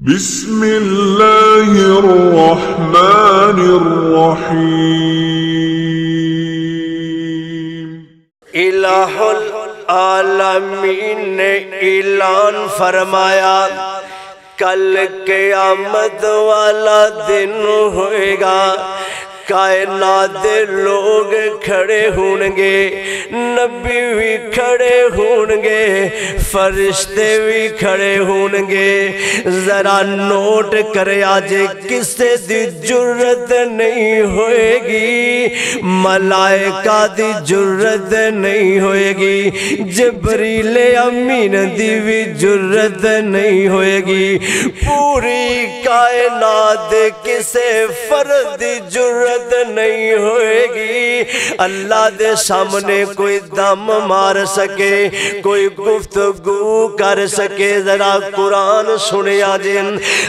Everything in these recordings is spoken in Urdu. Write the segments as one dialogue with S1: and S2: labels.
S1: بسم اللہ الرحمن الرحیم۔
S2: الہ العالمین نے اعلان فرمایا کل قیامت والا دن ہوئے گا، کائنات دے لوگ کھڑے ہونگے، نبی بھی کھڑے ہونگے، فرشتے بھی کھڑے ہونگے۔ ذرا نوٹ کرے آج کسے دی جرت نہیں ہوئے گی، ملائکہ دی جرت نہیں ہوئے گی، جبریل امین دی بھی جرت نہیں ہوئے گی، پوری کائنات دے کسے فرد دی جرت نہیں ہوئے گی۔ اللہ دے سامنے کوئی دم مار سکے، کوئی گفتگو کر سکے، ذرا قرآن سنیا جن۔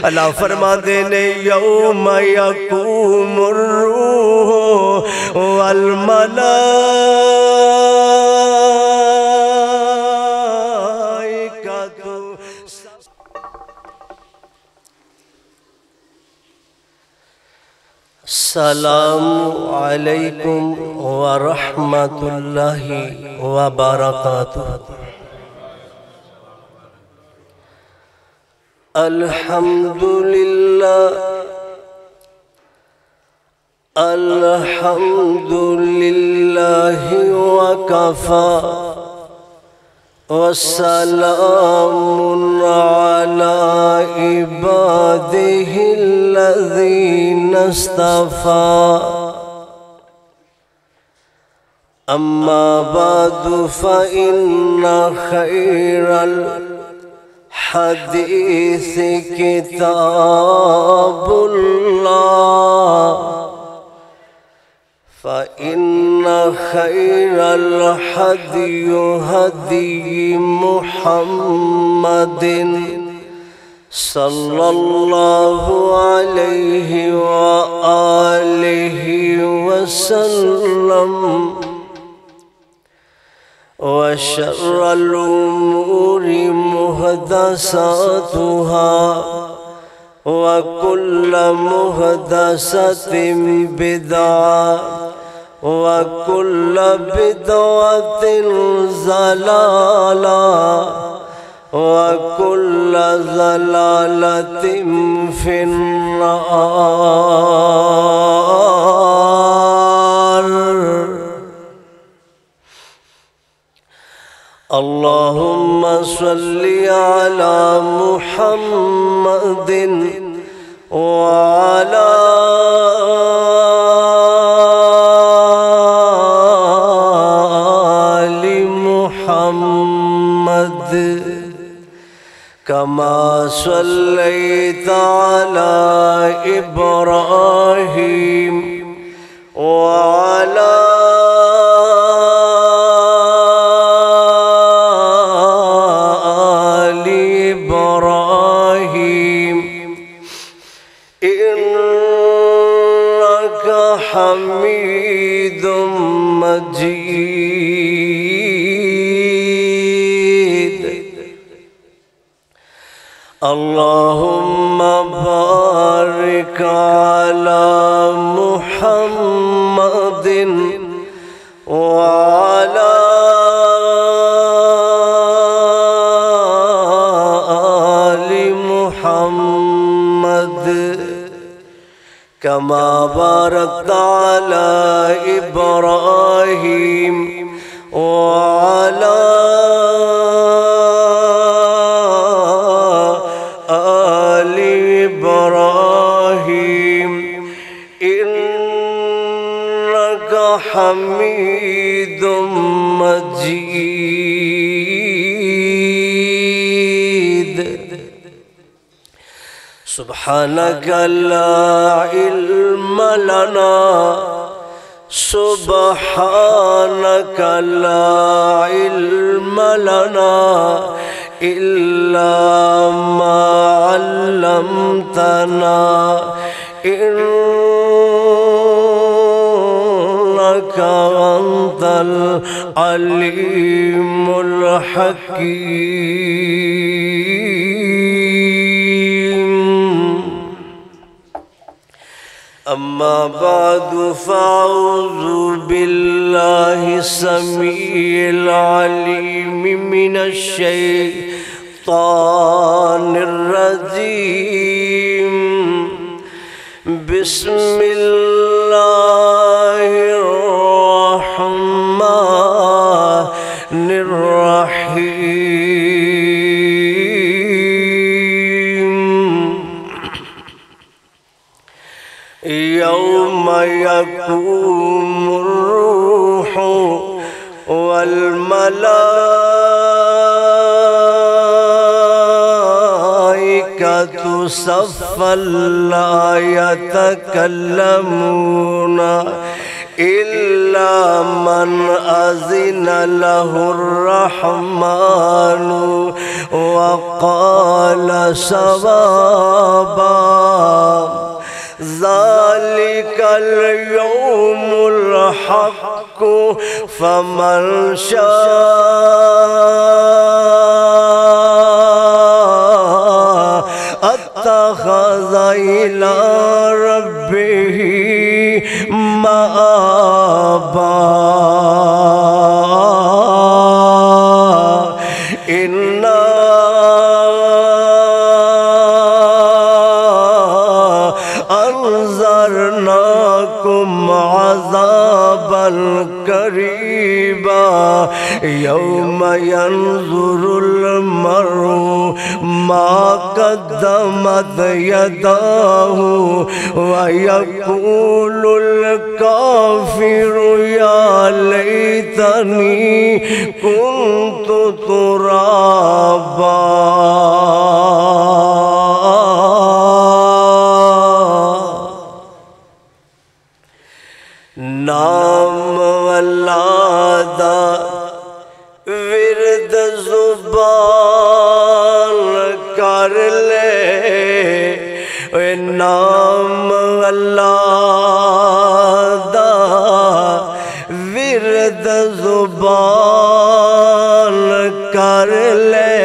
S2: اللہ فرما دینے یوم یقوم الروح والملائکۃ۔ السلام علیکم ورحمۃ اللہ وبرکاتہ۔ الحمدللہ الحمدللہ وکفی وسلام علی عبادہ الذین اصطفی، اما بعد فإن خیر الحدیث کتاب اللہ، فإن خیر الحدی ہدی محمد صلی اللہ علیہ وآلہ وسلم، وشر الأمور محدثاتها، وكل محدثة بدعة، وكل بدعة ضلالة، وكل ضلالة في النار۔ اللهم صل على محمد وعلى آل محمد كما صليت على إبراهيم وعلى حمید مجید۔ اللهم بارك على محمد وعلى آل محمد كما باركت على إبراهيم وعلى آل إبراهيم إنك حميد مجيد۔ سبحانك لا علم لنا، سبحانك لا علم لنا إلا ما علمتنا، إنك أنت العليم الحكيم۔ أما بعد فأعوذ بالله السميع العليم من الشيطان الرجيم بسم الله الرحمن الرحيم يوم يقوم الروح والملائكة صفا لا يتكلمون إلا من أذن له الرحمن وقال صوابا ذلك اليوم الحق فمن شاء اتخذ إلى ربه مآبا أنذرناكم عذابا قريبا يوم ينظر المرء ما قدمت يداه ويقول الكافر يا ليتني كنت ترابا نام اللہ دا ورد زبان کر لے نام اللہ دا ورد زبان کر لے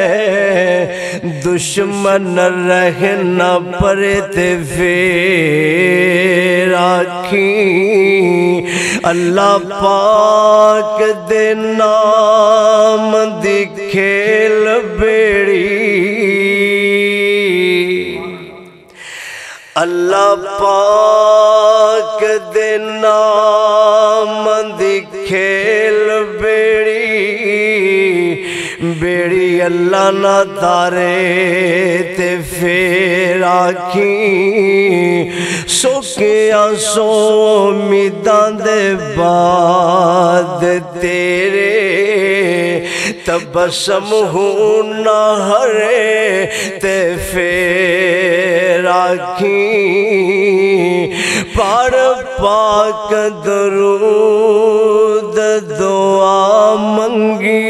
S2: دشمن رہنا پرے تے پھر آکھیں اللہ پاک دے نام دی کھیل بیڑی اللہ پاک دے نام دی کھیل بیڑی بیڑی اللہ نہ تارے تے پھر آکھیں سکیا سو امیداں دے بعد تیرے تبسم ہوں نہ ہرے تے پھر آکھیں پڑھ پاک درود دعا منگی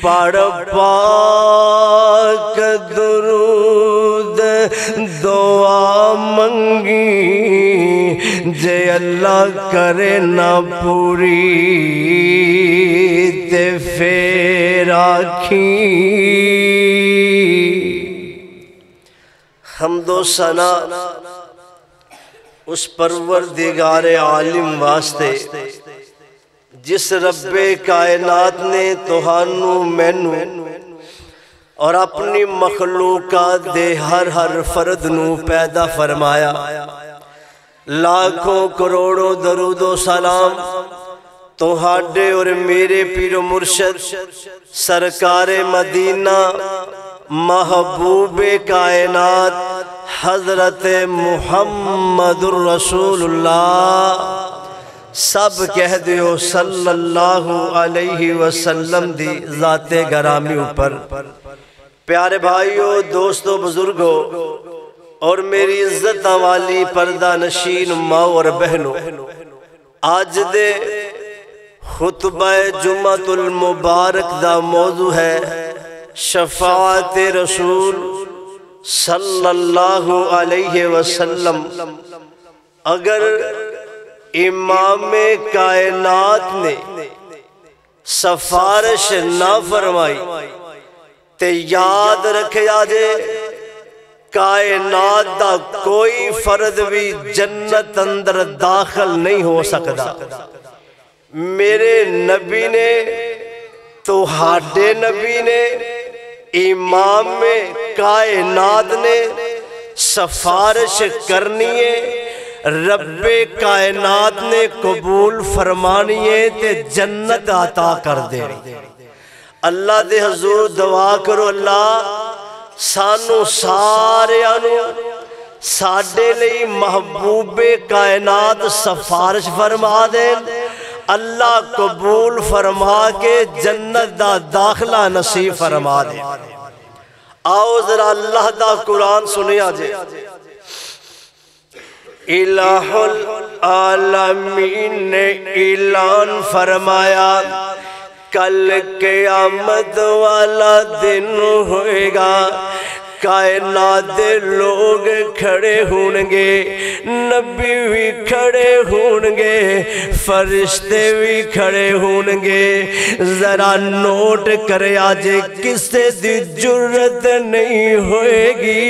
S2: پڑھ پاک درود دعا منگی جے اللہ کرے نہ پوری تے پھر آکھیں حمد و ثنا اس پروردگار عالم واسطے جس رب کائنات نے تہانوں مینوں اور اپنی مخلوقات دے ہر فرد نو پیدا فرمایا لاکھوں کروڑوں درود و سلام تہاڈے اور میرے پیر و مرشد سرکار مدینہ محبوب کائنات حضرت محمد الرسول اللہ سب کہہ دیو صلی اللہ علیہ وسلم دی ذات گرامی اوپر پیارے بھائیو دوستو بزرگو اور میری عزت والی پردہ نشین ماں اور بہنوں آج دے خطبہ جمعۃ المبارک دا موضوع ہے شفاعت رسول صلی اللہ علیہ وسلم اگر امام کائنات نے سفارش نہ فرمائی تے یاد رکھیا جے کائنات دا کوئی فرد بھی جنت اندر داخل نہیں ہو سکتا۔ میرے نبی نے تو ہاڈے نبی نے امام کائنات نے سفارش کرنی ہے، رب کائنات نے قبول فرمانی ہے تے جنت عطا کر دے۔ اللہ دے حضور دعا کرو اللہ سانو سارے آنو ساڑھے لئی محبوب کائنات سفارش فرما دے، اللہ قبول فرما کے جنت دا داخلہ نصیب فرما دے۔ آؤ ذرا اللہ دا قرآن سنیا جے۔ الہ العالمین نے اعلان فرمایا کل قیامت والا دن ہوئے گا، کائنات دے لوگ کھڑے ہونگے، نبی بھی کھڑے ہونگے، فرشتے بھی کھڑے ہونگے۔ ذرا نوٹ کرے آجے کسے دی جرت نہیں ہوئے گی،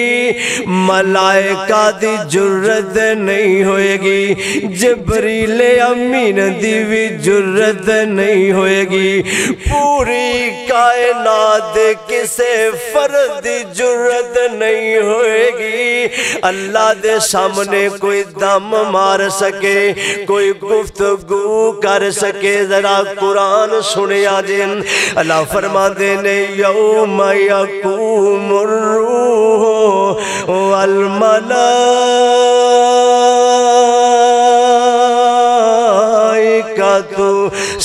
S2: ملائکہ دی جرت نہیں ہوئے گی، جبریل امین دی بھی جرت نہیں ہوئے گی، پوری کائنات دے کسے فرد دی جرت نہیں ہوئے گی۔ اللہ دے سامنے کوئی دم مار سکے، کوئی گفتگو کر سکے۔ ذرا قرآن سنیا جن، اللہ فرما دینے یوم یقوم الروح والملائکۃ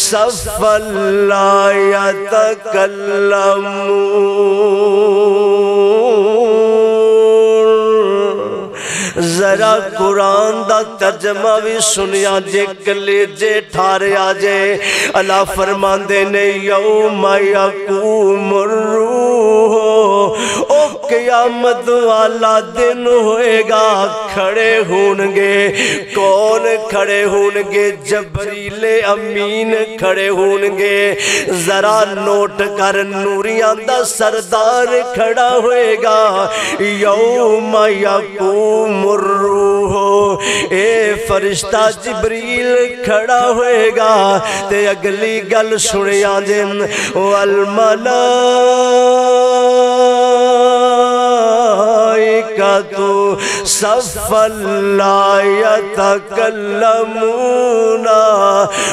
S2: صفا لا یتکلمون۔ ذرا قرآن دا ترجمہ بھی سنیا جے، کلیجے ٹھارے آجے۔ اللہ فرمان دینے یوم یقوم الروح، او قیامت والا دن ہوئے گا، کھڑے ہونگے۔ کون کھڑے ہونگے؟ جبریل امین کھڑے ہونگے۔ ذرا نوٹ کر، نوریاں دا سردار کھڑا ہوئے گا۔ یوم یقوم الروح، اے فرشتہ جبریل کھڑا ہوئے گا۔ تے اگلی گل سنیا جن، والملائکۃ صفا لا یتکلمون،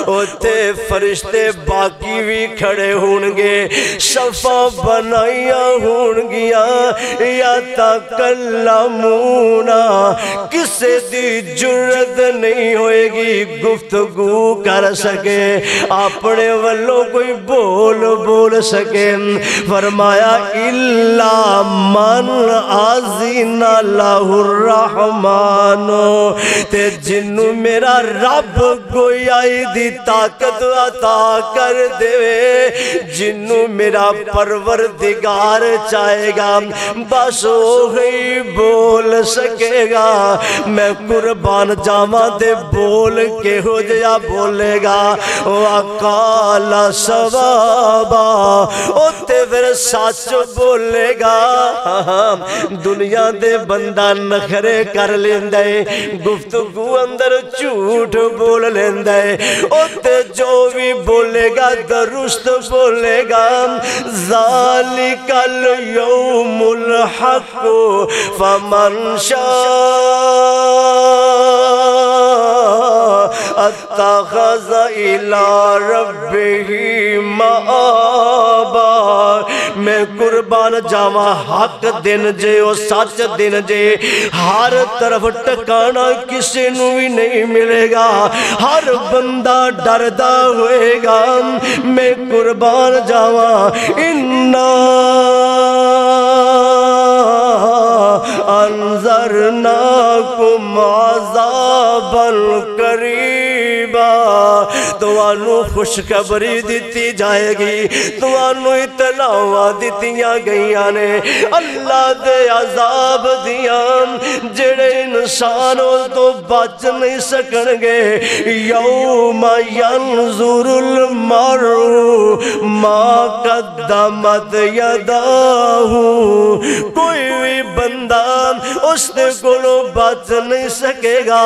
S2: اوتے فرشتے باقی بھی کھڑے ہونگے، صفا بنائیاں ہونگیاں، یتکلمون، کسے دی جرت نہیں ہوئے گی گفتگو کر سکے، اپنے والوں کوئی بول سکے۔ فرمایا الا من اذن لہ الرحمن، تے جنو میرا رب گویائی دی طاقت عطا کر دے، جنو میرا پروردگار چاہے گا بس وہی بول سکے گا۔ میں قربان جاواں دے بول کے ہو جیا بولے گا، وقال ثوابا، اوتے پھر سچ بولے گا۔ دنیا دے بندہ نخرے کر لیندے، گفتگو اندر جھوٹ بول لیندے، اوتے جو بھی بولے گا درست بولے گا۔ ذالک الیوم الحق فمن شاء اتخذ الى ربہ مآبا۔ میں قربان جاواں حق دن جے، او سچ دن جے، ہر طرف ٹکانا کسی نو بھی نہیں ملے گا، ہر بندہ ڈردا ہوئے گا۔ میں قربان جاواں انا انذرناکم عذابا قریبا، تو انو خوشخبری دیتی جائے گی، تو انو اطلاعات دیتیاں گئیاں نے اللہ دے عذاب دیاں، جڑے انسانوں تو بچ نہیں سکنگے۔ یوم ینظر المرء ما قدمت یداہ، کوئی بھی بندہ اس دے کولوں بچ نہیں سکے گا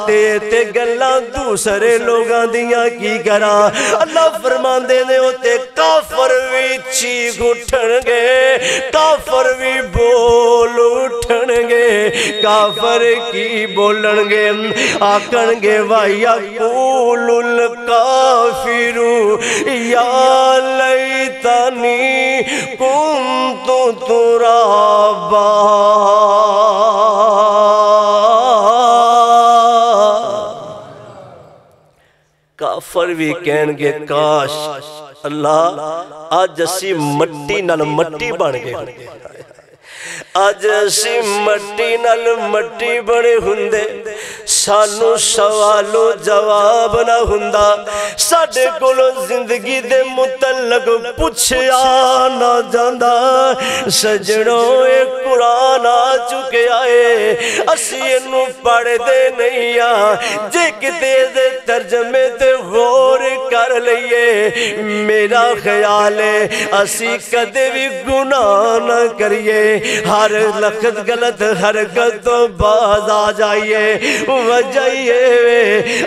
S2: تے گلاں دوسرے لوگاں دیاں کی کرا اللہ فرماندے نے تے کافر وی چیخ اٹھن گے کافر وی بول اٹھن گے کافر کی بولن گے آکھن گے وَيَقُولُ الْكَافِرُ يَا لَيْتَنِي كُنْتُ تُرَابًا کافر بھی کہن گے کاش اللہ آج اسی مٹی نال مٹی بن گئے آج اسی مٹی نال مٹی بنے ہندے سانو سوال و جواب نہ ہندا ساڈے کولوں زندگی دے متعلق پوچھیا نہ جاندا سجنوں اے قرآن آ چکے آئے اسی اینوں پڑھ دے نہیں جے کتے دے ترجمے تے غور کر لئیے میرا خیال ہے اسی کدے بھی گناہ نہ کریے ہر لخت غلط حرکت تو باز آ جائیے وجائیے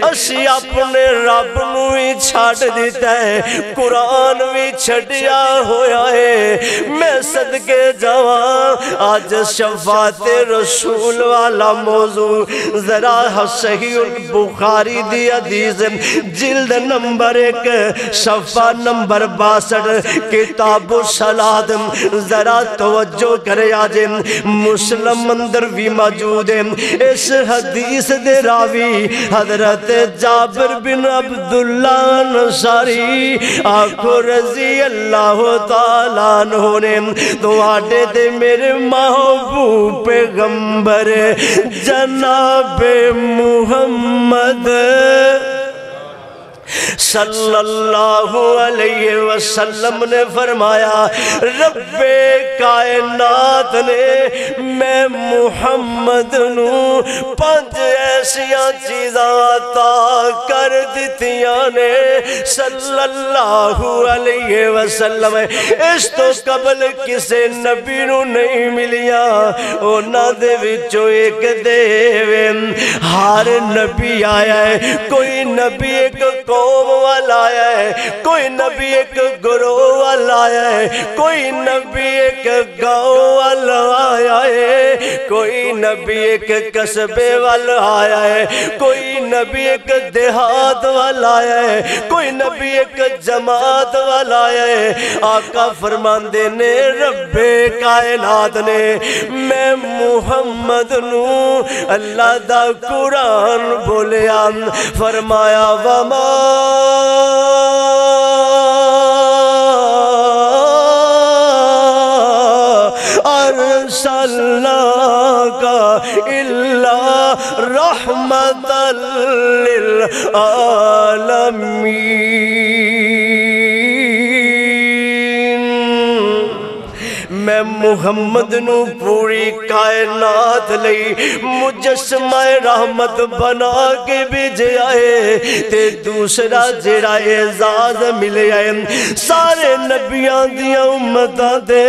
S2: اسی اپنے رب نو ہی چھاڑ دیتا ہے قرآن بھی چھڑیا ہویا ہے میں صدقے جوان آج شفاعت رسول والا موضوع ذرا صحیح البخاری دی حدیث جلد نمبر 1 صفحہ نمبر 62 کتاب الصلاۃ ذرا توجہ کرے آج مسلم اندر بھی موجود ہے اس حدیث دے راوی حضرت جابر بن عبداللہ انصاری آنکھو رضی اللہ تعالیٰ عنہ نے دعاڑے دے میرے محبوب پیغمبر جناب محمد صلی اللہ علیہ وسلم نے فرمایا رب کائنات نے میں محمد نو 5 ایسیاں چیزاں عطا کر دیتیاں نے صلی اللہ علیہ وسلم اس تو قبل کسے نبی نو نہیں ملیا اونا دے وچوں ایک دیوے ہر نبی آیا ہے کوئی نبی ایک قوم والا آیا ہے کوئی نبی ایک گروہ والا آیا ہے کوئی نبی ایک گاؤں والا آیا ہے کوئی نبی ایک قصبے والا آیا ہے کوئی نبی ایک دیہات والا آیا ہے کوئی نبی ایک جماعت والا آیا ہے آقا فرماندے نے رب کائنات نے میں محمد نو اللہ دا قرآن بولیا فرمایا وما ارسلناک الا رحمتا للعالمین میں محمد نو پوری کائنات لئی مجسمہ رحمت بنا کے بھیجے آئے تے دوسرا جڑا اعزاز ملے آئے سارے نبیاں دیا امتاں دے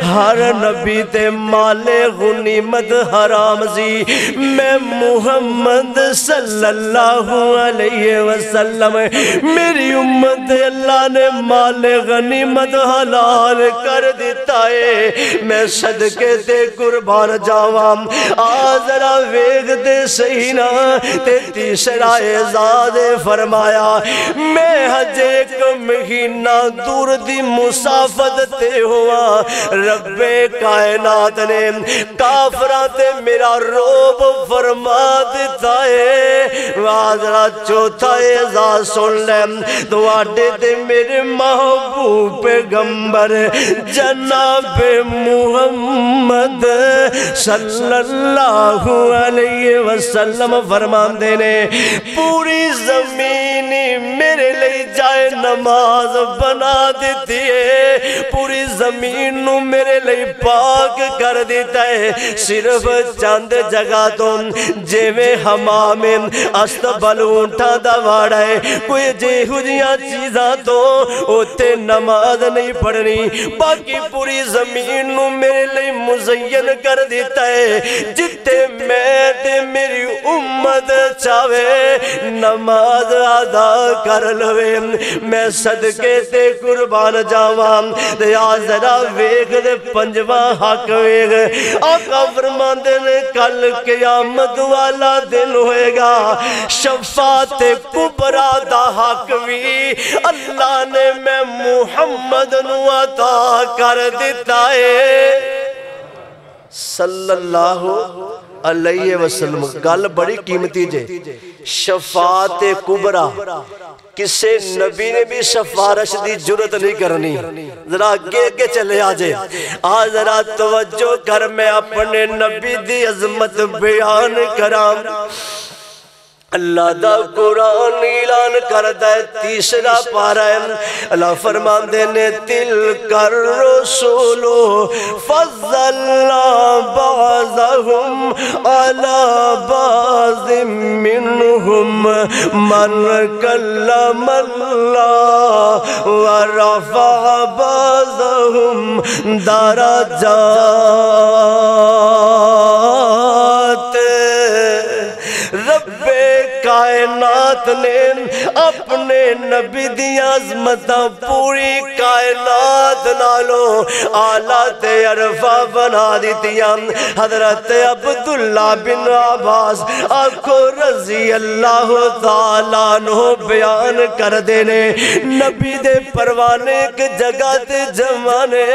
S2: ہر نبی تے مال غنیمت حرام سی میں محمد صلی اللہ علیہ وسلم میری امت اللہ نے مال غنیمت حلال کر دیتا ہے میں صدقے تے قربان جاوام آذرا ویگ دے سہینا تے تیسرا اعزاز فرمایا میں حج 1 مہینہ دور دی مسافت تے ہوا رب کائنات نے کافران تے میرا روب فرما دیتا ہے آذرا چوتھا اعزاز سن لیں دعاڑے تے میرے محبوب پیغمبر جناب محمد صلی اللہ علیہ وسلم فرماندے نے پوری زمینی میرے لئے جائے نماز بنا دیتی ہے پوری زمین نو میرے لئے پاک کر دیتا ہے صرف چند جگہ تو جے میں حمام استبل اونٹا دواڑا ہے کوئی جے ہجیاں چیزاں تو اوتے نماز نہیں پڑھنی باقی پوری زمین زمین نو میرے لئی مزین کر دیتا ہے جتے میں تے میری امت چاہے نماز ادا کر لوے میں صدقے تے قربان جاوان تے ذرا ویکھ دے پنجواں حق ویکھ آقا فرماندے نے کل قیامت والا دن ہوئے گا شفاعت کبریٰ دا حق بھی اللہ نے میں محمد نو عطا کر دیتا ہے صلی اللہ علیہ وسلم گل بڑی قیمتی جے شفاعت کبریٰ کسے نبی نے بھی سفارش دی جرت نہیں کرنی ذرا آگے چلے آجے ذرا توجہ کر میں اپنے نبی دی عظمت بیان کرام اللہ دا قرآن اعلان کردہ ہے تیسرا پارا ہے اللہ فرمان دینے تلک الرسول فضلنا بعضهم على بعض منهم من کلم اللہ ورفع بعضهم درجات رب کائنات نے اپنے نبی دی عظمتاں پوری کائنات نالو آلات عرفہ بنا دیتیاں حضرت عبداللہ بن عباس آکو رضی اللہ تعالیٰ عنہ بیان کر دینے نبی دے پروانے کے جگہ تے جمانے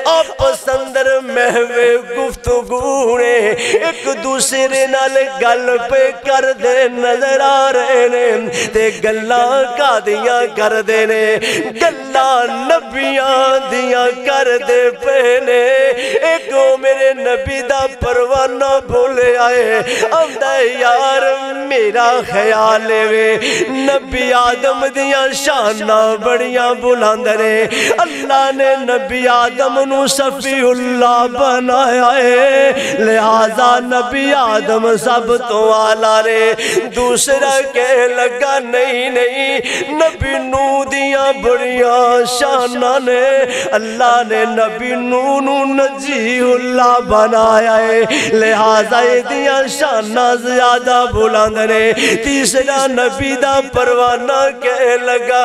S2: آپس اندر محوے گفتگونے ایک دوسرے نال گل پہ کر دے نظر آ رہے نے تے گلاں کا دیاں کر دینے گلاں نبیاں دیاں کر دے پہنے ایک میرے نبی دا پروانہ بھولے آئے امدہ یار میرا خیال وے نبی آدم دیاں شانہ بڑیاں بلاندرے اللہ نے نبی آدم نو صفی اللہ بنایا ہے لہذا نبی آدم سب تو آلہ رے دوسرا کہہ لگا نہیں نہیں نبی نو دیاں بڑیاں شانہ نے اللہ نے نبی نو نجی اللہ بنایا ہے لہذا دیاں شانہ زیادہ بلند نے تیسرا نبی دا پروانہ کہہ لگا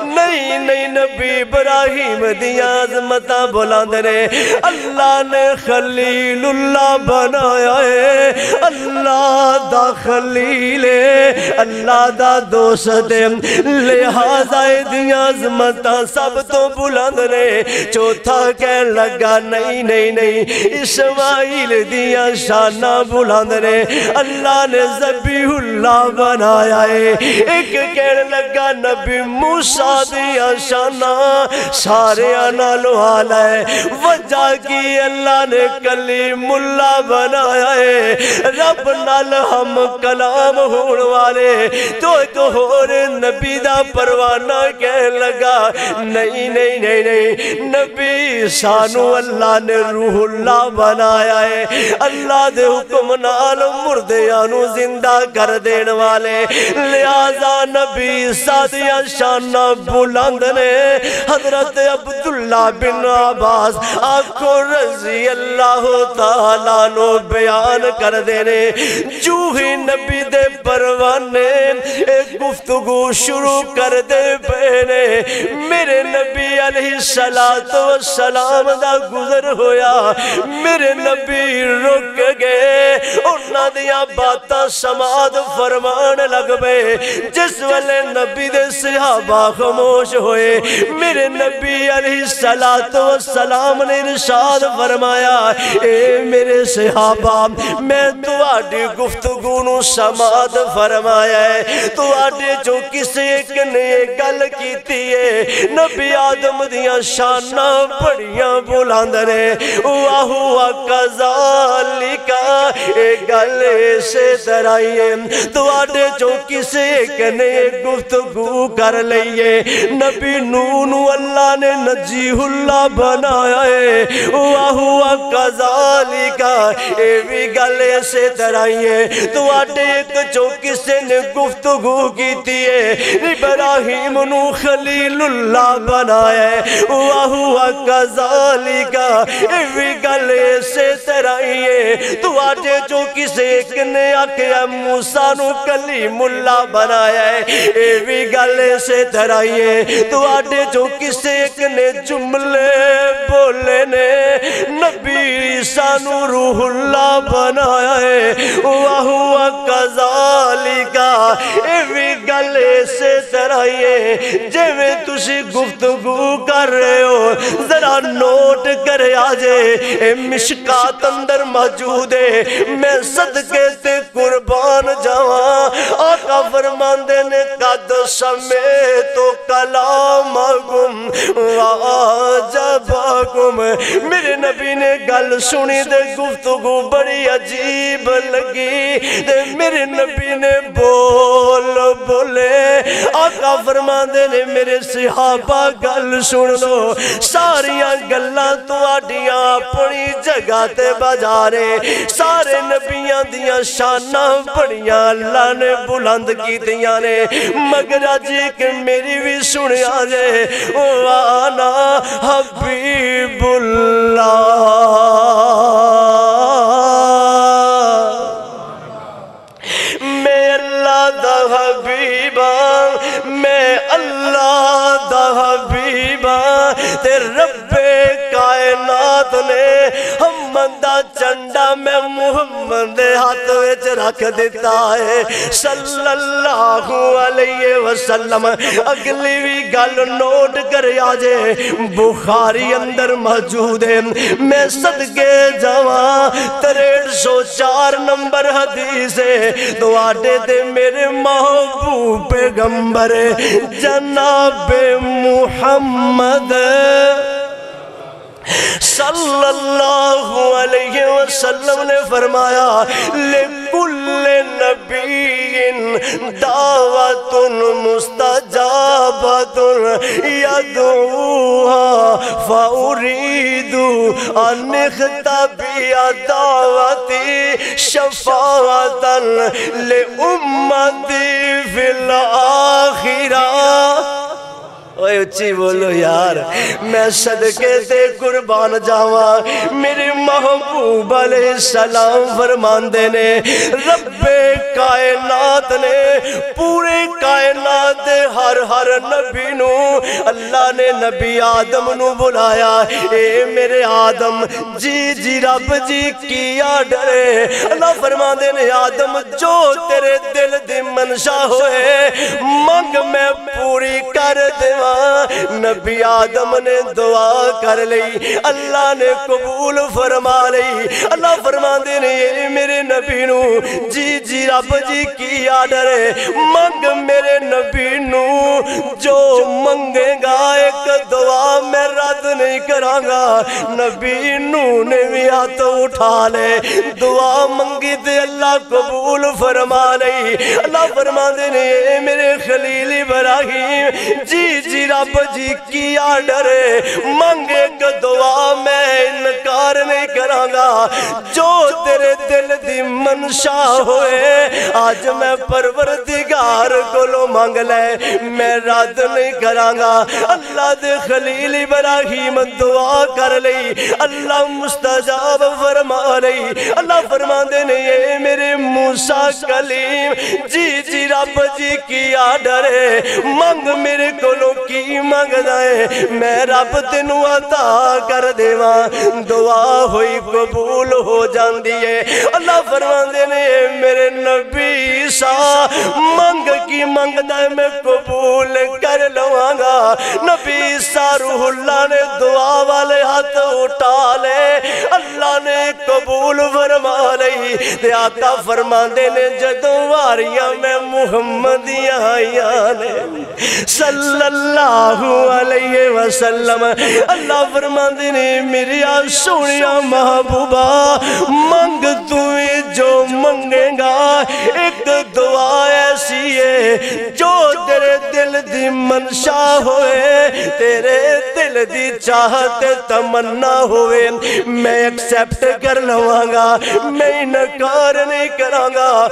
S2: نہیں نہیں نبی ابراہیم دیاں عظمتہ بلند نے اللہ نے خلیل اللہ بنایا ہے اللہ دا خلیل اللہ دا دوست لہذا دیاں عظمتہ سب تو بلند نے چوتھا کہہ لگا نہیں نہیں نہیں اسماعیل دیاں شانہ بلند نے اللہ نے ذبیح اللہ بنایا ہے ایک کہہ لگا نبی موسیٰ دیاں شانہ سارے نالو آلہ ہے وجہ کی اللہ نے کلیم اللہ بنایا ہے رب نال ہم کلام ہون والے تو اور نبی دا پروانہ کہہ لگا نہیں نہیں نہیں نہیں نبی سانو اللہ نے روح اللہ بنایا ہے اللہ دے حکم نال مردیانو زندہ کر دین والے لہذا نبی سادیاں شانہ بلند نے حضرت عبداللہ بن عباس آکو رضی اللہ تعالیٰ نو بیان کر دینے جو ہی نبی دے پروانے ایک گفتگو شروع کر دے پہنے میرے نبی علیہ السلام دا گزر ہویا میرے نبی رک گئے انہاں دیاں باتاں سماعت فرمان لگ بے جس والے نبی دے صحابہ خاموش ہوئے میرے نبی علیہ السلام نے ارشاد فرمایا اے میرے صحابہ میں تواڈی گفتگو نو سماعت فرمایا ہے تواڈے جو کسی ایک نے گل کیتی ہے نبی آدم دیاں شانہ بڑیاں بلند نے واہوا کذالک اے گل گل سے درائیے تواڈے چوں کسے کنے گفتگو کر لئیے نبی نو اللہ نے نجیح اللہ بنایا ہے وَهُوَ كَذَلِكَ اے بھی گل سے درائیے تواڈے ایک چوں کسے نے گفتگو کیتی ہے ابراہیم نو خلیل اللہ بنایا ہے وَهُوَ كَذَلِكَ اے بھی گل سے درائیے تواڈے چوں کسے ایک نے آکھیا موسیٰ نو کلیم اللہ بنایا ہے اے بھی گل سے درائیے تواڈے چوں کسے ایک نے جملے بولے نے نبی عیسیٰ نو روح اللہ بنایا ہے وَهُوَ كَذَلِكَ اے بھی گل سے درائیے جے میں تسی گفتگو کر رہے ہو ذرا نوٹ کرے آجے اے مشکات اندر موجود ہے میں صدقے تے قربان جاواں آقا فرماندے نے قد سمیتو کلامکم وعجبکم میرے نبی نے گل سنی دے گفتگو بڑی عجیب لگی دے میرے نبی نے بولے آقا فرماندے نے میرے صحابہ گل سن لو ساریاں گلاں تواڈیاں اپنی جگہ تے بجارے سارے نبیاں دیاں شاناں بڑیاں اللہ نے بلند کیتیاں نے مگر اج کہ میری بھی سنیا جے وانا حبیب اللہ میں اللہ دا حبیباں میں اللہ دا حبیباں تے رب کائنات نے محمد دا چنڈا میں محمد دے ہاتھ وچ رکھ دیتا ہے صلی اللہ علیہ وسلم اگلی بھی گل نوٹ کر آجے بخاری اندر موجود ہے میں صدقے جاواں 6304 نمبر حدیث ہے تواڈے تے میرے محبوب پیغمبر جناب محمد صلی اللہ علیہ وسلم نے فرمایا لِكُلِّ نَبِيٍ دعوت مستجابت يدعوها فأريد أن اختبئ دعوتي شفاعة لأمتي في الآخرة اوے اچھی بولو یار میں صدقے تے قربان جاواں میرے محبوب علیہ السلام فرماندے نے رب کائنات نے پورے کائنات دے ہر نبی نو اللہ نے نبی آدم نو بلایا اے میرے آدم جی رب جی کیا ڈرے اللہ فرماندے نے آدم جو تیرے دل دی منشا ہوئے منگ میں پوری کر دیواں نبی آدم نے دعا کر لی اللہ نے قبول فرما لی اللہ فرماندے نے میرے نبی نو جی رب جی کی آڈرے منگ میرے نبی نو جو منگے گا ایک دعا میں رد نہیں کروں گا نبی نو نے بھی ہاتھ اٹھا لے دعا منگی تے اللہ قبول فرما لی اللہ فرماندے نے میرے خلیل ابراہیم جی رب جی کی آڈرے منگ ایک دعا میں انکار نہیں کراں گا جو تیرے دل دی منشا ہوئے آج میں پروردگار کو لو مانگ لے میں رد نہیں کراں گا اللہ دے خلیل ابراہیم دعا کر لئی اللہ مستجاب فرما لئی اللہ فرما دے نے میرے موسیٰ کلیم جی رب جی کی آڈرے منگ میرے کو لو کی منگ دائے میں رب تینو عطا کر دیواں دعا ہوئی قبول ہو جان دیئے اللہ فرماندے نے میرے نبی عیسیٰ منگ کی منگ دائے میں قبول کر لواں گا نبی عیسیٰ روح اللہ نے دعا والے ہاتھ اٹھا لے اللہ نے قبول فرما لئی تے آقا فرماندے نے جدوں واریاں میں محمدیاں آئیاں نے صلی اللہ علیہ وسلم اللہ فرماندے نے میری سونیا محبوبہ منگ تو جو منگ منگے گا ایک دعا ایسی ہے جو تیرے دل دی منشا ہوئے تیرے دل دی چاہت تمنا ہوئے میں ایکسیپٹ کر لواں گا میں انکار نہیں کراں گا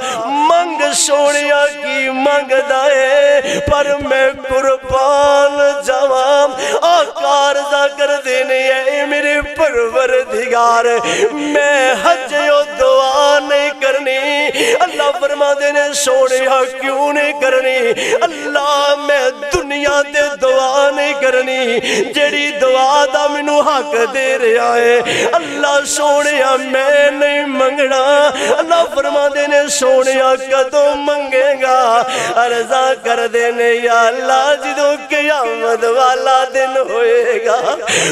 S2: منگ سونیا کی منگ دائے پر میں قربان جوام آکار دا کر دینے ہے میرے پروردگار میں حج و دعا نہیں کرنی اللہ فرما دینے سونیا کیوں نہیں کرنی اللہ میں دنیا دے دعا نہیں کرنی جیڑی دعا دا منو حق دے رہا ہے اللہ سونیا میں نہیں منگنا اللہ فرما دینے سونیا کدوں منگے گا عرضہ کر دینے یا اللہ جدوں قیامت والا دن ہوئے گا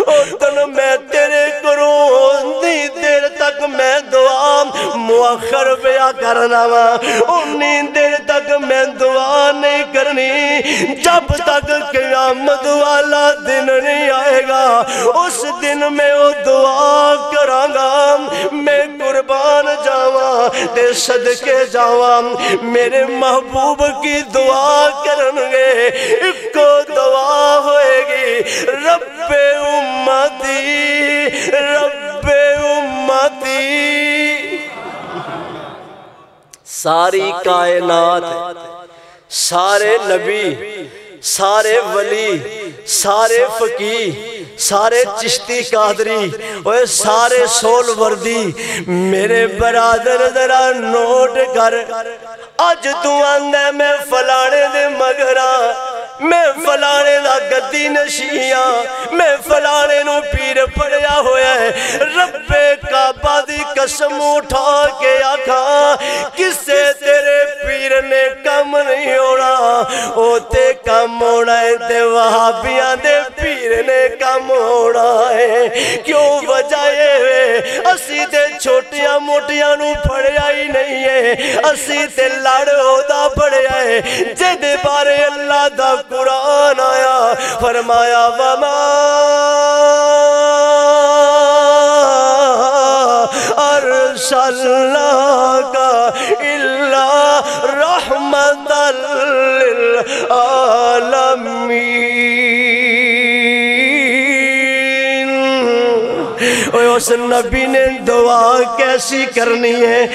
S2: اتن میں تیرے کروں دی دیر تک میں دعا مؤخر بیا کرنا وا انی دیر تک میں دعا نہیں کرنی جب تک قیامت والا دن نہیں آئے گا اس دن میں وہ دعا کراں گا میں قربان جاواں تے صدقے جاواں میرے محبوب کی دعا کرنگے ایک دعا ہوئے گی رب امتی رب امتی ساری کائنات سارے نبی سارے ولی سارے فقی سارے چشتی قادری اور سارے سول وردی میرے برادر ذرا نوٹ کر آج تو آندے میں فلانے دے مگرہ میں فلانے دا گدی نشیاں میں فلانے نو پیر پڑیا ہویا ہے رب کعبہ دی قسم اٹھا کے آکھا کسے تیرے پیر نے کم نہیں ہونا او تے کم ہونا ہے تے وہابیاں دے پیر نے کم ہونا ہے کیوں وجہ ہے اسی تے چھوٹیاں موٹیاں نو پڑیا ہی نہیں ہے اسی تے لڑ ہودا پڑیا ہے جدے بارے اللہ دا قرآن آیا فرمایا وما ارسلناک الا رحمتا اس نبی نے دعا کیسی کرنی ہے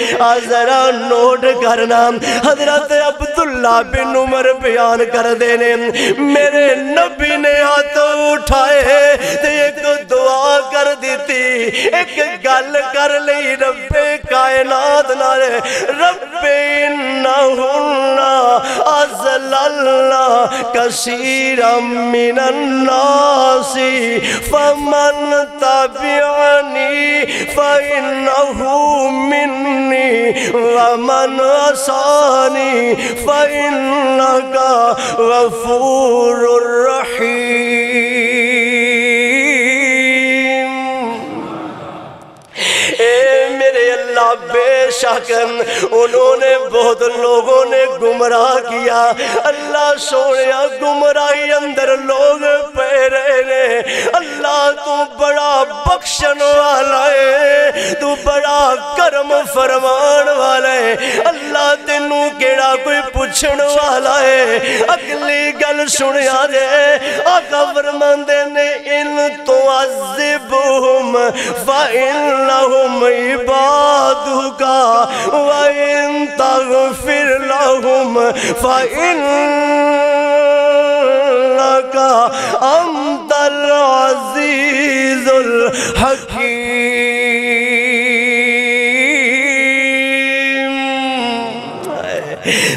S2: ذرا نوٹ کرنا حضرت عبداللہ بن عمر بیان کر دینے میرے نبی نے ہاتھ اٹھائے تے ایک دعا کر دیتی ایک گل کر لی رب کائنات نال رب انہن اضللنا کثیرا من الناس فمن تبعنی فإنه مني ومن عصاني فإنك غفور رحيم بے شک انہوں نے بہت لوگوں نے گمراہ کیا اللہ سونیا گمراہی اندر لوگ پہ رہے اللہ تو بڑا بخشن والا ہے تو بڑا کرم فرمان والا ہے اللہ تینوں کیڑا کوئی پوچھن والا ہے اگلی گل سنیا دے آقا فرماندے نے ان تعذبہم فإنہم عبادک وَإِن تَغْفِرْ لَهُمْ فَإِنَّكَ أَنْتَ الْعَزِيزُ الْحَكِيمُ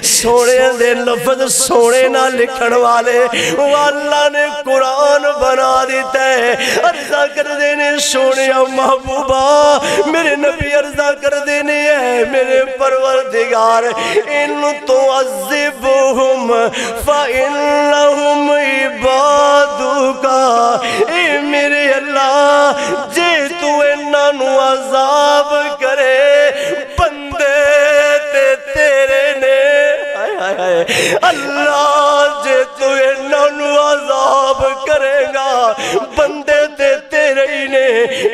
S2: سونے دے لفظ سونے نہ لکھن والے اللہ نے قرآن بنا دیتا ہے عرضہ کر دینے سونے محبوبہ میرے نبی عرضہ کر دینے ہے میرے پروردگار ان تعذبہم فإنہم عبادک اے میرے اللہ جے تو انہاں نو عذاب کرے بندے تے تیرے نے اللہ جے تو انہاں نو عذاب کرے گا بندے تے تیرے نے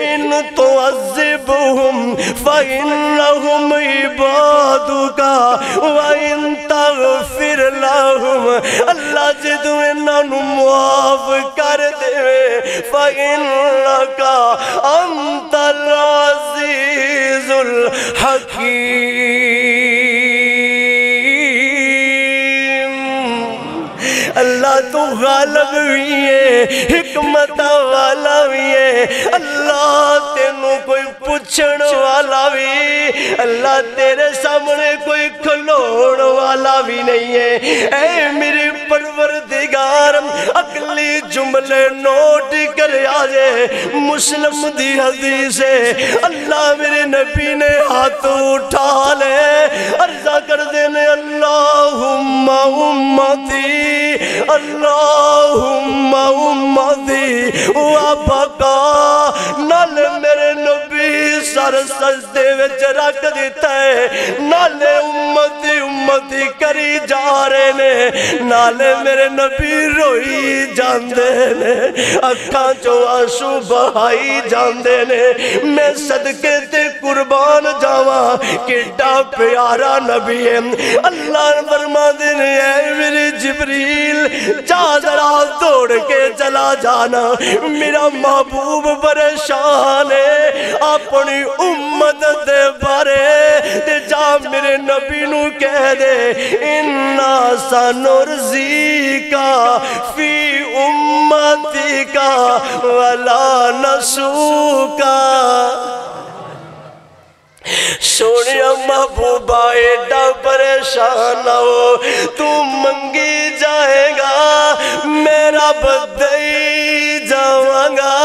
S2: ان تعذبہم فإن فَإِنَّهُمْ عِبَادُكَ وَإِن تَغْفِرْ لَهُمْ اللہ جے تو انہوں معاف کر دے فَإِنَّكَ أَنْتَ الْعَزِيزُ الْحَكِيمُ اللہ تو غالب بھی ہے حکمت والا بھی ہے اللہ تینوں کوئی پوچھن والا بھی اللہ تیرے سامنے کوئی کھلوڑ والا بھی نہیں ہے اے میرے پروردگار اگلی جملے نوٹ کر آجے مسلم دی حدیث ہے اللہ میرے نبی نے ہاتھ اٹھا لے عرضہ کر دینے اللہم امتی اللہم امتی وابقا نال میرے نبی سر سجدے وچ رکھ دیتا ہے نالے امتی امتی کری جا رہے نے نالے میرے نبی روئی جاندے نے اکھاں چو آنسو بہائی جاندے نے میں صدقے تے قربان جاواں کیڈا پیارا نبی ہے اللہ فرما دینے اے میرے جبریل جا ذرا دوڑ کے چلا جانا میرا محبوب پریشان ہے اپنی امت دے بارے تے جا میرے نبی نو کہہ دے اِنَّا سَنُرْزِيكَ فِي أُمَّتِكَ وَلَا نَسُوكَ سونیا محبوبہ ایڈا پریشان ہو تو منگی جائے گا میرا بدئی جاؤں گا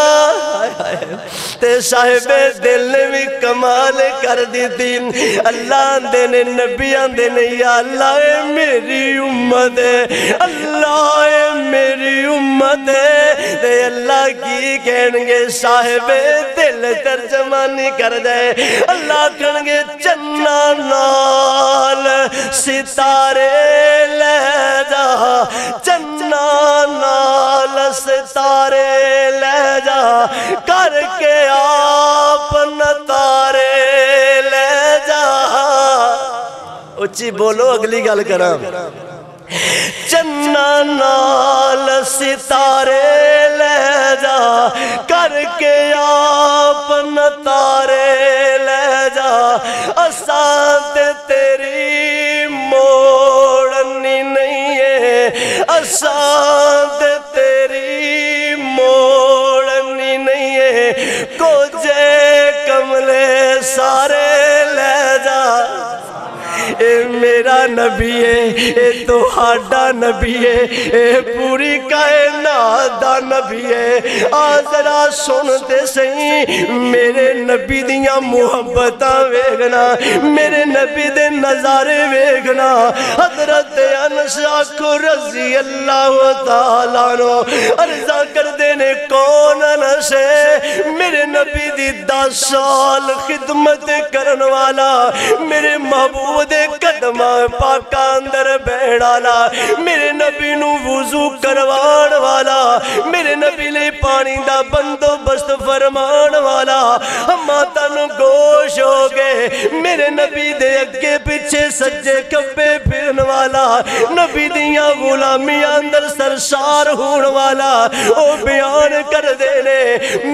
S2: تے صاحب دل نے بھی کمال کر دی تھی اللہ دینے نبیان دینے یا اللہ اے میری امت ہے اللہ اے میری امت ہے تے اللہ کی کہنگے صاحب دل ترجمانی کر دے اللہ کہنگے چنہ نال ستارے لے جا چنہ نال ستارے لے جا کر کے آپ نتارے لے جا اچھی بولو اگلی گل کرام چنہ نال ستارے لے جا کر کے آپ نتارے لے جا اساں تیری موڑنی نہیں ہے اساں تیری موڑنی نہیں ہے کوجے کملے سارے لے جا اے میرا نبی ہے اے تو ہاڈا نبی ہے اے پوری کائنات دا نبی ہے آذرا سنتے سہی میرے نبی دیاں محبتاں ویگنا میرے نبی دے نظارے ویگنا حضرت انس آکھو رضی اللہ تعالیٰ نو عرضہ کر دینے کون انس ہے میرے نبی دی 10 سال خدمت کرن والا میرے محبوب دے قدمہ پاکا اندر بیڑالا میرے نبی نو وضو کروان والا میرے نبی لے پانی دا بندو بست فرمان والا ماتا نو گوش ہو گئے میرے نبی دے اگے پچھے سجے کبے پھرن والا نبی دیاں غلامی اندر سرسار ہون والا او بیان کر دینے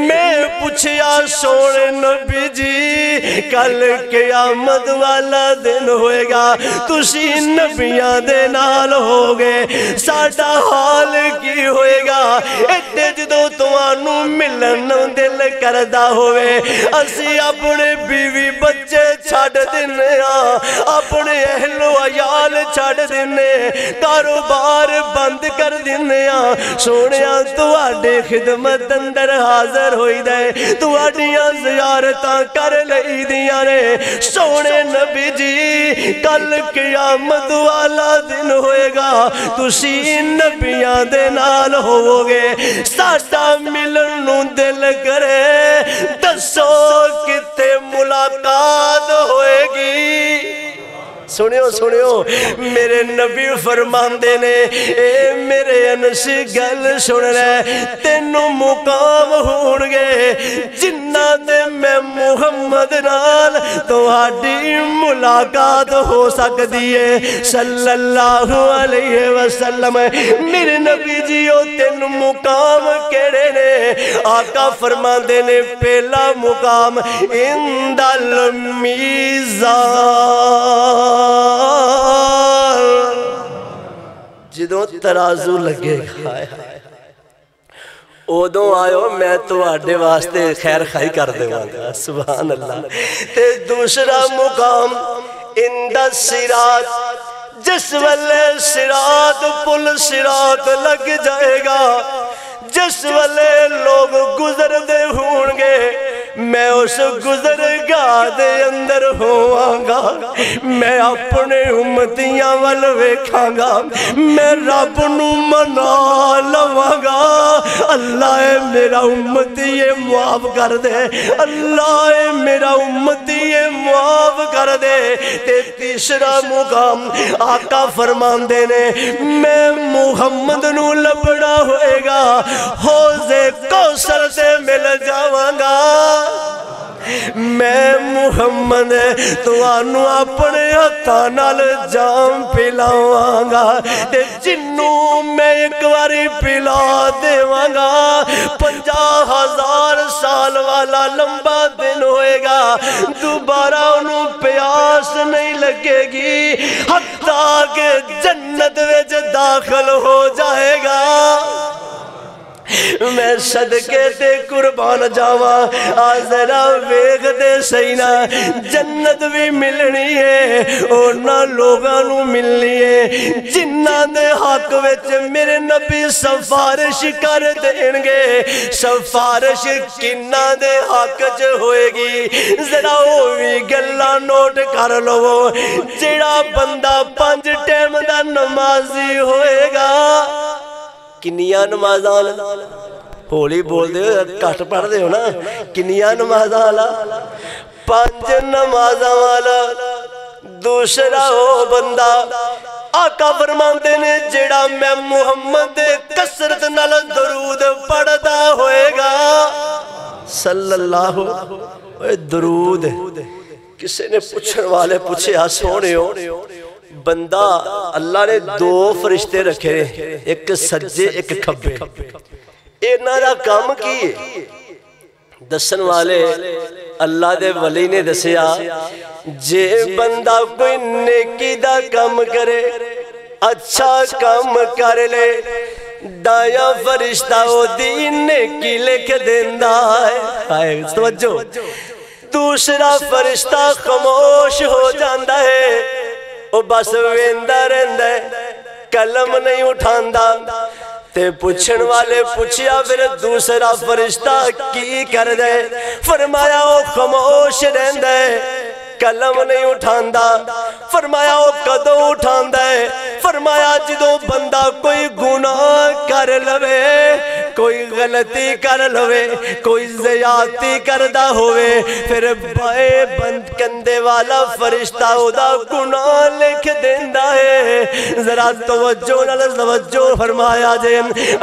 S2: میں پوچھیا سونے نبی جی کل قیامت والا دن ہوئے گا تسی نبیاں دے نال ہوگے ساڑھا حال کی ہوئے گا ایتے جدو تمہانو ملن دل کردہ ہوئے اسی اپنے بیوی بچے چھاڑ دینے اپنے اہل و عیال چھاڑ دینے کاروبار بند کر دینے سونیاں تو آڈے خدمت اندر حاضر ہوئی دے تو آڈیاں زیارتاں کر لئی دیا رے سونے نبی جی کل قیامت والا دن ہوئے گا تسی نبیاں دے نال ہوگے ساٹا ملن نو دل کرے دسو کتے ملاقات ہوئے گی سنیو سنیو میرے نبی فرماندے نے اے میرے انسی گل سن رہے تینوں مقام ہون گے جنہ دے میں محمد نال تہاڈی ملاقات ہو سکدی ہے صلی اللہ علیہ وسلم میرے نبی جی او تین مقام کیڑے نے آقا فرماندے نے پہلا مقام عند المیزان جدوں ترازو لگے گا اودوں آئیو میں تو آڈے واسطے خیر خائی کر دے گا سبحان اللہ تے دوسرا مقام عند الصراط جس والے صراط پل صراط لگ جائے گا جس والے لوگ گزر دے ہوں گے میں اس گزرگاہ دے اندر ہوواں گا میں اپنے امتیاں وال ویکھاں گا میں رب نو منا لواں گا اللہ اے میرا امتی معاف کر دے اللہ اے میرا امتی معاف کر دے تے تیسرا مقام آقا فرماندے نے میں محمد نو لبنا ہوئے گا حوض کوثر سے مل جاواں گا میں محمد تو آنو اپنے ہتھاں نال جام پلاواں گا تے جنوں میں ایک واری پلا دیواں گا 50,000 سال والا لمبا دن ہوئے گا دوبارہ انہوں پیاس نہیں لگے گی حتیٰ کہ جنت وچ داخل ہو جائے گا میں صدقے تے قربان جاوا آزرا ویگ دے سینا جنت بھی ملنی ہے اور نہ لوگاں نو ملنی ہے جنہ دے حق وچ میرے نبی سفارش کر دیں گے سفارش کنہ دے حق چ ہوئے گی ذرا ہوئی گلہ نوٹ کر لو جڑا بندہ 5 ٹائم دا نمازی ہوئے گا کنیاں نمازاں ہولی بول دے کٹ پڑھ دے ہو نا کنیاں نمازاں والا 5 نمازاں والا دوسرا ہو بندہ آقا فرماندے نے جڑا میں محمد کثرت نال درود پڑھدا ہوئے گا صلی اللہ درود کسی نے پوچھن والے پوچھے سونے ہو بندہ اللہ نے 2 فرشتے رکھے ایک سجے ایک کھبے اینا دا کام کی دسن والے اللہ دے ولی نے دسیا جے بندہ کوئی نیکی دا کام کرے اچھا کام کر لے دایا فرشتہ وہ دی نیکی لکھ دیندہ ہے توجہ دوسرا فرشتہ خاموش ہو جاندہ ہے وہ بس ویندہ رہندہ ہے قلم نہیں اٹھاندہ تے پوچھن والے پوچھیا پھر دوسرا فرشتہ کی کر دے فرمایا وہ خاموش رہندہ ہے قلم نہیں اٹھاندہ فرمایا وہ قدم اٹھاندہ ہے فرمایا جدو بندہ کوئی گناہ کر لوے کوئی غلطی کر لوے کوئی زیادتی کردہ ہوئے پھر بائے بند کندے والا فرشتہ دا گناہ لکھ دیندہ ہے ذرا توجہ نال توجہ فرمایا جے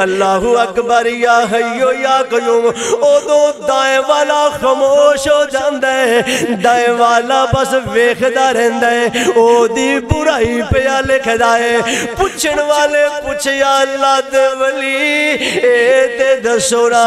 S2: اللہ اکبر یا حیو یا قیوم او دو دائیں والا خاموش ہو جاندہ ہے دائیں والا بس ویکھدا رہندا ہے او دی برائی پیا لکھدا ہے پوچھن والے پوچھیا اللہ دے ولی اے تے دسونا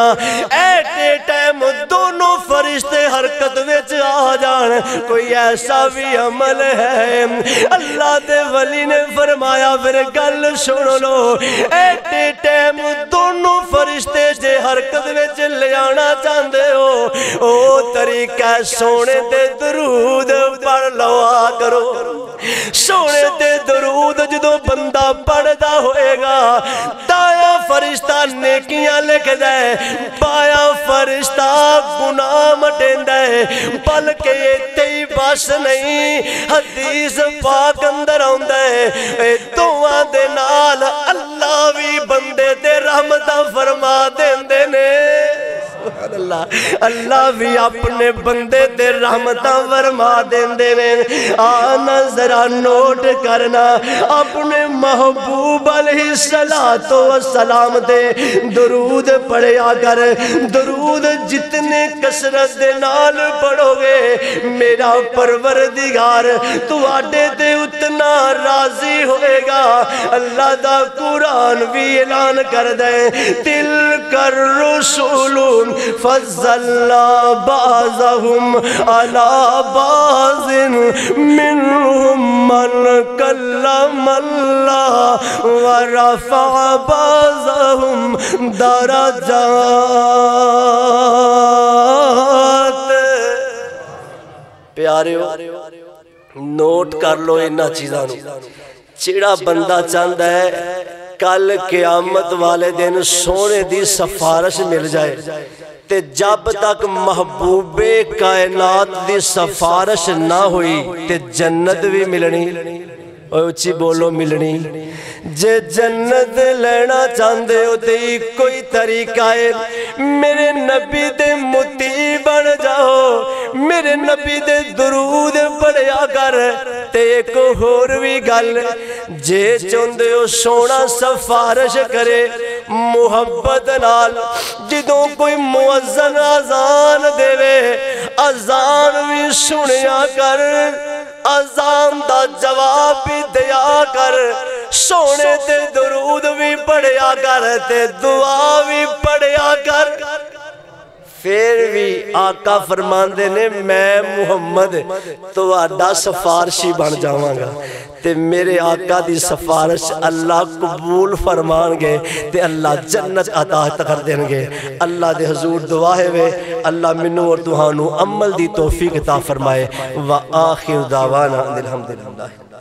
S2: ایٹے ٹائم دونوں فرشتے حرکت وچ آ جان کوئی ایسا بھی عمل ہے اللہ دے ولی نے فرمایا پھر گل سن لو ایٹے ٹائم دونوں فرشتے جے حرکت وچ لے آنا چاہندے ہو او طریقہ سونے تے درود پڑھ لوا کرو سونے تے درود جدو بندہ پڑھدا ہوئے گا دایا فرشتہ نیکیاں لکھ دے بایا فرشتہ گناہ مٹین دے بلکہ یہ تی بس نہیں حدیث پاک اندر آن دے دعا دے نال اللہ بھی بندے دے رحمتہ فرما دین دے نے اللہ بھی اپنے بندے تے رحمتاں فرما دیندے نے آنا ذرا نوٹ کرنا اپنے محبوب علیہ السلام دے درود پڑھیا کر درود جتنے کثرت دے نال پڑھو گے میرا پروردگار تو آڈے دے اتنا راضی ہوئے گا اللہ دا قرآن بھی اعلان کر دے تلک الرسول فضلنا بعضهم على بعض منهم من کلم اللہ ورفع بعضهم درجات پیاریو نوٹ کر لو انہا چیزاں چڑا بندہ چاہتا ہے کل قیامت والے دن سونے دی سفارش مل جائے تے جب تک محبوب کائنات دی سفارش نہ ہوئی تے جنت بھی ملنی اچھی بولو ملنی جے جنت لینا چاندے ہو تے کوئی طریقہ ہے میرے نبی دے مطیع بن جاؤ میرے نبی دے درود پڑھیا کر تے ایک اور بھی گل جے چاندے ہو سونا سفارش کرے محبت نال جدوں کوئی مؤذن اذان دے وے اذان بھی سنیا کر اذان دا جواب بھی دیا کر سونے تے درود بھی پڑھیا کر تے دعا بھی پڑھیا کر پھر بھی آقا فرماندے نے میں محمد تو آڈا سفارشی بن جاواں گا تے میرے آقا دی سفارش اللہ قبول فرمان گے تے اللہ جنت عطا کر دیں گے اللہ دے حضور دعا ہے وے اللہ منو اور تہانو عمل دی توفیق عطا فرمائے وآخر دعوانا الحمدللہ